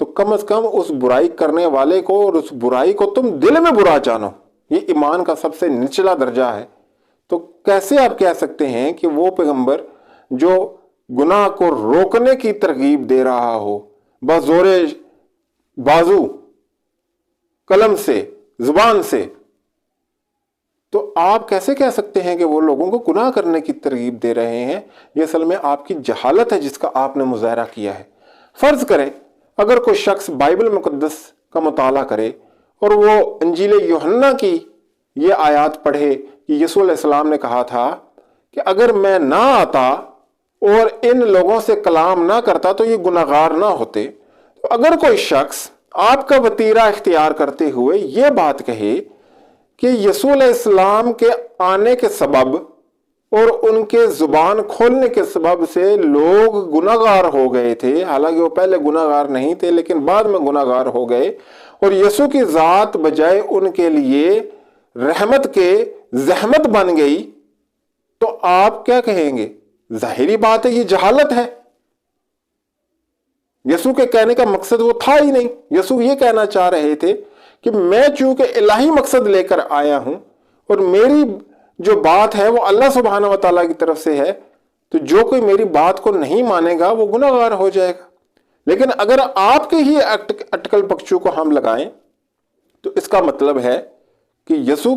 تو کم از کم اس برائی کرنے والے کو اور اس برائی کو تم دل میں برا جانو، یہ ایمان کا سب سے نچلا درجہ ہے۔ تو کیسے آپ کہہ سکتے ہیں کہ وہ پیغمبر جو گناہ کو روکنے کی ترغیب دے رہا ہو بزور بازو، قلم سے، زبان سے، تو آپ کیسے کہہ سکتے ہیں کہ وہ لوگوں کو گناہ کرنے کی ترغیب دے رہے ہیں؟ یہ اصل میں آپ کی جہالت ہے جس کا آپ نے مظاہرہ کیا ہے۔ فرض کریں اگر کوئی شخص بائبل مقدس کا مطالعہ کرے اور وہ انجیل یوحنا کی یہ آیات پڑھے کہ یسوع علیہ السلام نے کہا تھا کہ اگر میں نہ آتا اور ان لوگوں سے کلام نہ کرتا تو یہ گناہگار نہ ہوتے، تو اگر کوئی شخص آپ کا وتیرہ اختیار کرتے ہوئے یہ بات کہے کہ یسوع علیہ السلام کے آنے کے سبب اور ان کے زبان کھولنے کے سبب سے لوگ گناہگار ہو گئے تھے، حالانکہ وہ پہلے گناہگار نہیں تھے لیکن بعد میں گناہگار ہو گئے، اور یسوع کی ذات بجائے ان کے لیے رحمت کے زحمت بن گئی، تو آپ کیا کہیں گے؟ ظاہری بات ہے یہ جہالت ہے۔ یسوع کے کہنے کا مقصد وہ تھا ہی نہیں۔ یسوع یہ کہنا چاہ رہے تھے کہ میں چونکہ الہی مقصد لے کر آیا ہوں اور میری جو بات ہے وہ اللہ سبحانہ و تعالیٰ کی طرف سے ہے، تو جو کوئی میری بات کو نہیں مانے گا وہ گناہگار ہو جائے گا۔ لیکن اگر آپ کے ہی اٹکل پکچو کو ہم لگائیں تو اس کا مطلب ہے کہ یسوع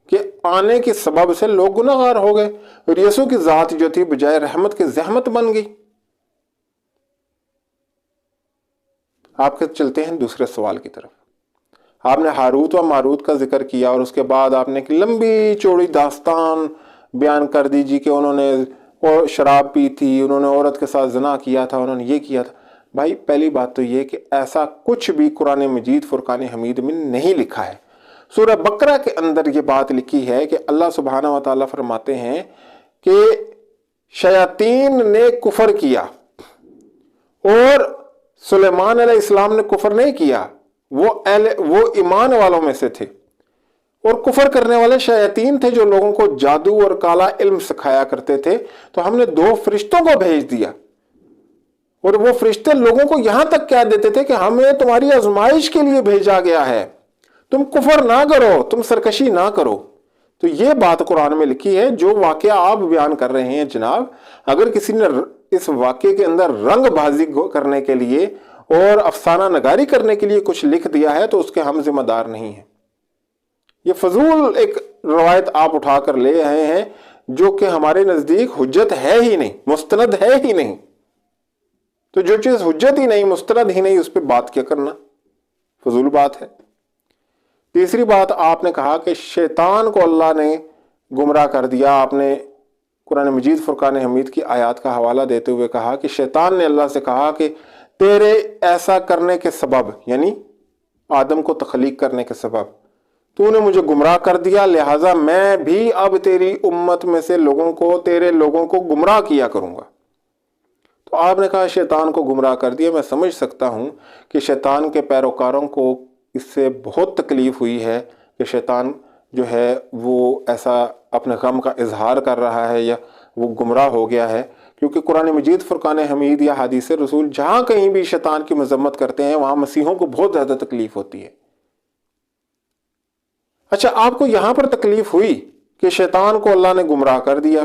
کے آنے کے سبب سے لوگ گناہگار ہو گئے اور یسوع کی ذات جو تھی بجائے رحمت کے زحمت بن گئی۔ آپ کے چلتے ہیں دوسرے سوال کی طرف۔ آپ نے ہاروت و ماروت کا ذکر کیا اور اس کے بعد آپ نے ایک لمبی چوڑی داستان بیان کر دی جی کہ انہوں نے شراب پی تھی، انہوں نے عورت کے ساتھ زنا کیا تھا، انہوں نے یہ کیا تھا۔ بھائی پہلی بات تو یہ کہ ایسا کچھ بھی قرآن مجید فرقان حمید میں نہیں لکھا ہے۔ سورہ بقرہ کے اندر یہ بات لکھی ہے کہ اللہ سبحانہ و تعالیٰ فرماتے ہیں کہ شیاطین نے کفر کیا اور سلیمان علیہ السلام نے کفر نہیں کیا، وہ ایمان والوں میں سے تھے، اور کفر کرنے والے شیاطین تھے جو لوگوں کو جادو اور کالا علم سکھایا کرتے تھے۔ تو ہم نے 2 فرشتوں کو بھیج دیا اور وہ فرشتے لوگوں کو یہاں تک کہہ دیتے تھے کہ ہمیں تمہاری آزمائش کے لیے بھیجا گیا ہے، تم کفر نہ کرو، تم سرکشی نہ کرو۔ تو یہ بات قرآن میں لکھی ہے۔ جو واقعہ آپ بیان کر رہے ہیں جناب، اگر کسی نے اس واقعے کے اندر رنگ بازی کرنے کے لیے اور افسانہ نگاری کرنے کے لیے کچھ لکھ دیا ہے تو اس کے ہم ذمہ دار نہیں ہیں۔ یہ فضول ایک روایت آپ اٹھا کر لے آئے ہیں جو کہ ہمارے نزدیک حجت ہے ہی نہیں، مستند ہے ہی نہیں۔ تو جو چیز حجت ہی نہیں، مستند ہی نہیں، اس پہ بات کیا کرنا؟ فضول بات ہے۔ تیسری بات آپ نے کہا کہ شیطان کو اللہ نے گمراہ کر دیا۔ آپ نے قرآن مجید فرقان حمید کی آیات کا حوالہ دیتے ہوئے کہا کہ شیطان نے اللہ سے کہا کہ تیرے ایسا کرنے کے سبب، یعنی آدم کو تخلیق کرنے کے سبب، تو نے مجھے گمراہ کر دیا، لہٰذا میں بھی اب تیری امت میں سے تیرے لوگوں کو گمراہ کیا کروں گا۔ تو آپ نے کہا شیطان کو گمراہ کر دیا۔ میں سمجھ سکتا ہوں کہ شیطان کے پیروکاروں کو اس سے بہت تکلیف ہوئی ہے کہ شیطان جو ہے وہ ایسا اپنے غم کا اظہار کر رہا ہے یا وہ گمراہ ہو گیا ہے، کیونکہ قرآن مجید فرقان حمید یا حدیث رسول جہاں کہیں بھی شیطان کی مذمت کرتے ہیں وہاں مسیحوں کو بہت زیادہ تکلیف ہوتی ہے۔ اچھا، آپ کو یہاں پر تکلیف ہوئی کہ شیطان کو اللہ نے گمراہ کر دیا،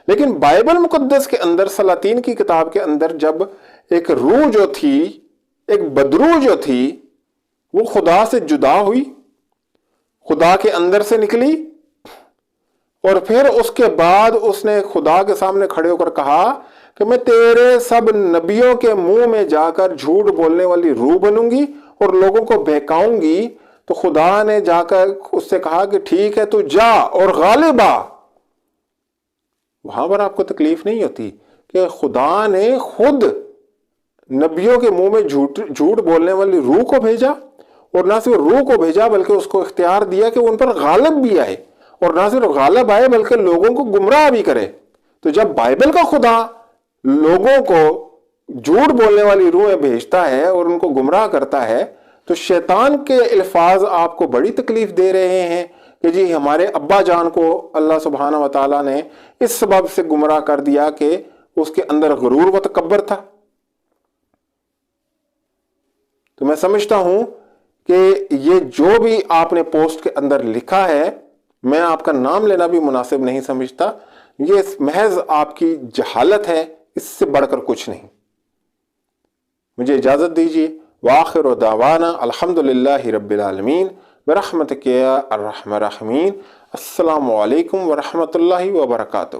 لیکن بائبل مقدس کے اندر سلاطین کی کتاب کے اندر جب ایک روح جو تھی، ایک بدروح جو تھی، وہ خدا سے جدا ہوئی، خدا کے اندر سے نکلی، اور پھر اس کے بعد اس نے خدا کے سامنے کھڑے ہو کر کہا کہ میں تیرے سب نبیوں کے منہ میں جا کر جھوٹ بولنے والی روح بنوں گی اور لوگوں کو بہکاؤں گی۔ تو خدا نے جا کر اس سے کہا کہ ٹھیک ہے تو جا اور غالب آ۔ وہاں پر آپ کو تکلیف نہیں ہوتی کہ خدا نے خود نبیوں کے منہ میں جھوٹ بولنے والی روح کو بھیجا، اور نہ صرف روح کو بھیجا بلکہ اس کو اختیار دیا کہ وہ ان پر غالب بھی آئے، اور نہ صرف غالب آئے بلکہ لوگوں کو گمراہ بھی کرے۔ تو جب بائبل کا خدا لوگوں کو جھوٹ بولنے والی روحیں بھیجتا ہے اور ان کو گمراہ کرتا ہے، تو شیطان کے الفاظ آپ کو بڑی تکلیف دے رہے ہیں کہ جی ہمارے ابا جان کو اللہ سبحانہ و تعالیٰ نے اس سبب سے گمراہ کر دیا کہ اس کے اندر غرور و تکبر تھا۔ تو میں سمجھتا ہوں کہ یہ جو بھی آپ نے پوسٹ کے اندر لکھا ہے، میں آپ کا نام لینا بھی مناسب نہیں سمجھتا، یہ محض آپ کی جہالت ہے، اس سے بڑھ کر کچھ نہیں۔ مجھے اجازت دیجیے۔ وآخر دعوانا الحمدللہ رب العالمین برحمتک یا ارحم الراحمین۔ السلام علیکم ورحمۃ اللہ وبرکاتہ۔